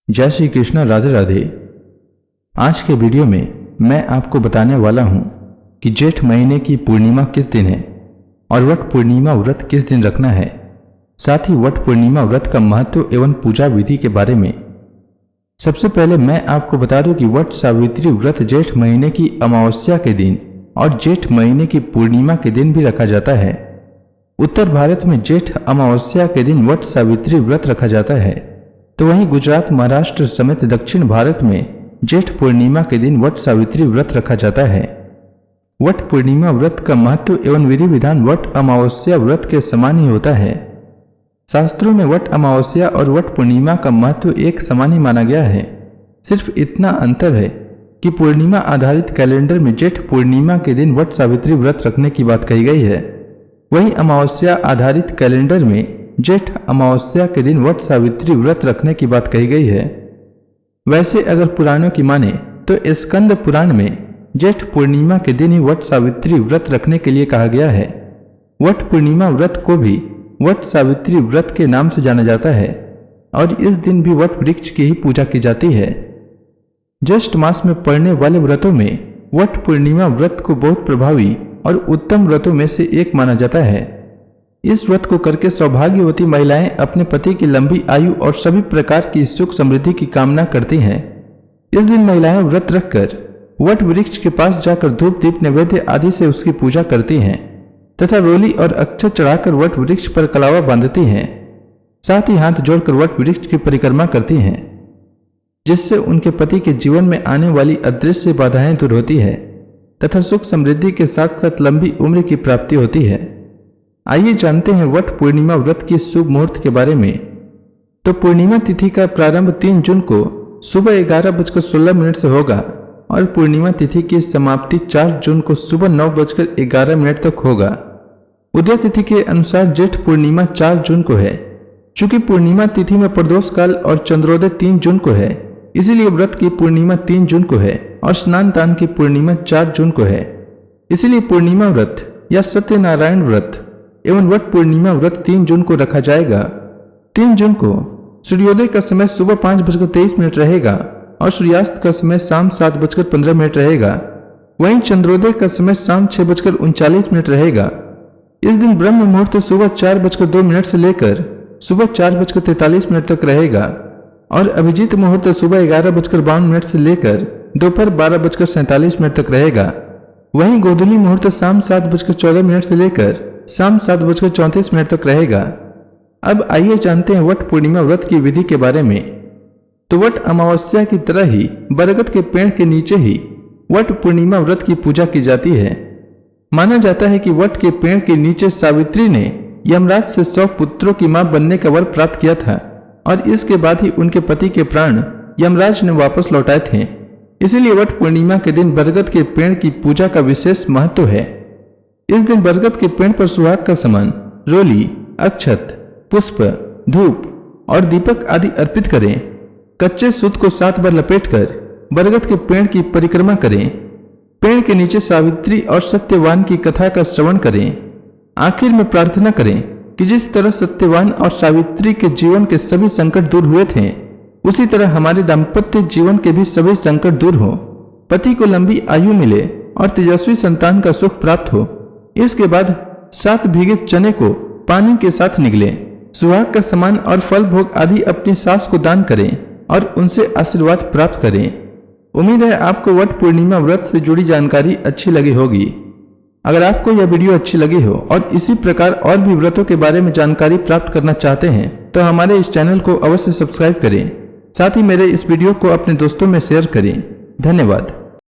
जय श्री कृष्ण, राधे राधे। आज के वीडियो में मैं आपको बताने वाला हूं कि जेठ महीने की पूर्णिमा किस दिन है और वट पूर्णिमा व्रत किस दिन रखना है। साथ ही वट पूर्णिमा व्रत का महत्व एवं पूजा विधि के बारे में। सबसे पहले मैं आपको बता दूं कि वट सावित्री व्रत जेठ महीने की अमावस्या के दिन और जेठ महीने की पूर्णिमा के दिन भी रखा जाता है। उत्तर भारत में जेठ अमावस्या के दिन वट सावित्री व्रत रखा जाता है, तो वहीं गुजरात, महाराष्ट्र समेत दक्षिण भारत में जेठ पूर्णिमा के दिन वट सावित्री व्रत रखा जाता है। वट पूर्णिमा व्रत का महत्व एवं विधि विधान वट अमावस्या व्रत के समान ही होता है। शास्त्रों में वट अमावस्या और वट पूर्णिमा का महत्व एक समान ही माना गया है। सिर्फ इतना अंतर है कि पूर्णिमा आधारित कैलेंडर में जेठ पूर्णिमा के दिन वट सावित्री व्रत रखने की बात कही गई है, वहीं अमावस्या आधारित कैलेंडर में जेठ अमावस्या के दिन वट सावित्री व्रत रखने की बात कही गई है। वैसे अगर पुराणों की माने तो स्कंद पुराण में जेठ पूर्णिमा के दिन ही वट सावित्री व्रत रखने के लिए कहा गया है। वट पूर्णिमा व्रत को भी वट सावित्री व्रत के नाम से जाना जाता है और इस दिन भी वट वृक्ष की ही पूजा की जाती है। ज्येष्ठ मास में पड़ने वाले व्रतों में वट पूर्णिमा व्रत को बहुत प्रभावी और उत्तम व्रतों में से एक माना जाता है। इस व्रत को करके सौभाग्यवती महिलाएं अपने पति की लंबी आयु और सभी प्रकार की सुख समृद्धि की कामना करती हैं। इस दिन महिलाएं व्रत रखकर वट वृक्ष के पास जाकर धूप दीप नैवेद्य आदि से उसकी पूजा करती हैं तथा रोली और अक्षत चढ़ाकर वट वृक्ष पर कलावा बांधती हैं। साथ ही हाथ जोड़कर वट वृक्ष की परिक्रमा करती हैं, जिससे उनके पति के जीवन में आने वाली अदृश्य बाधाएं दूर होती है तथा सुख समृद्धि के साथ साथ लंबी उम्र की प्राप्ति होती है। आइए जानते हैं वट पूर्णिमा व्रत के शुभ मुहूर्त के बारे में। तो पूर्णिमा तिथि का प्रारंभ 3 जून को सुबह 11:16 से होगा और पूर्णिमा तिथि की समाप्ति 4 जून को सुबह 9:11 तक होगा। उदय तिथि के अनुसार जेठ पूर्णिमा 4 जून को है। चूंकि पूर्णिमा तिथि में प्रदोष काल और चंद्रोदय 3 जून को है, इसीलिए व्रत की पूर्णिमा 3 जून को है और स्नान दान की पूर्णिमा 4 जून को है। इसीलिए पूर्णिमा व्रत या सत्यनारायण व्रत एवं वट पूर्णिमा व्रत 3 जून को रखा जाएगा। 3 जून को सूर्योदय का समय सुबह 5:23 रहेगा और सूर्यास्त का समय शाम 7:15 रहेगा। वहीं चंद्रोदय का समय शाम 6:39 रहेगा। इस दिन ब्रह्म मुहूर्त सुबह 4:02 से लेकर सुबह 4:43 तक रहेगा और अभिजीत मुहूर्त सुबह 11:52 से लेकर दोपहर 12:47 तक रहेगा। वहीं गोधूली मुहूर्त शाम 7:14 से लेकर शाम 7:34 तक रहेगा। अब आइए जानते हैं वट पूर्णिमा व्रत की विधि के बारे में। तो वट अमावस्या की तरह ही बरगद के पेड़ के नीचे ही वट पूर्णिमा व्रत की पूजा की जाती है। माना जाता है कि वट के पेड़ के नीचे सावित्री ने यमराज से 100 पुत्रों की मां बनने का वर प्राप्त किया था और इसके बाद ही उनके पति के प्राण यमराज ने वापस लौटाए थे। इसीलिए वट पूर्णिमा के दिन बरगद के पेड़ की पूजा का विशेष महत्व है। इस दिन बरगद के पेड़ पर सुहाग का सामान, रोली, अक्षत, पुष्प, धूप और दीपक आदि अर्पित करें। कच्चे सूत को 7 बार लपेटकर बरगद के पेड़ की परिक्रमा करें। पेड़ के नीचे सावित्री और सत्यवान की कथा का श्रवण करें। आखिर में प्रार्थना करें कि जिस तरह सत्यवान और सावित्री के जीवन के सभी संकट दूर हुए थे, उसी तरह हमारे दाम्पत्य जीवन के भी सभी संकट दूर हो, पति को लंबी आयु मिले और तेजस्वी संतान का सुख प्राप्त हो। इसके बाद 7 भीगे चने को पानी के साथ निगले, सुहाग का सामान और फल भोग आदि अपनी सास को दान करें और उनसे आशीर्वाद प्राप्त करें। उम्मीद है आपको वट पूर्णिमा व्रत से जुड़ी जानकारी अच्छी लगी होगी। अगर आपको यह वीडियो अच्छी लगी हो और इसी प्रकार और भी व्रतों के बारे में जानकारी प्राप्त करना चाहते हैं तो हमारे इस चैनल को अवश्य सब्सक्राइब करें। साथ ही मेरे इस वीडियो को अपने दोस्तों में शेयर करें। धन्यवाद।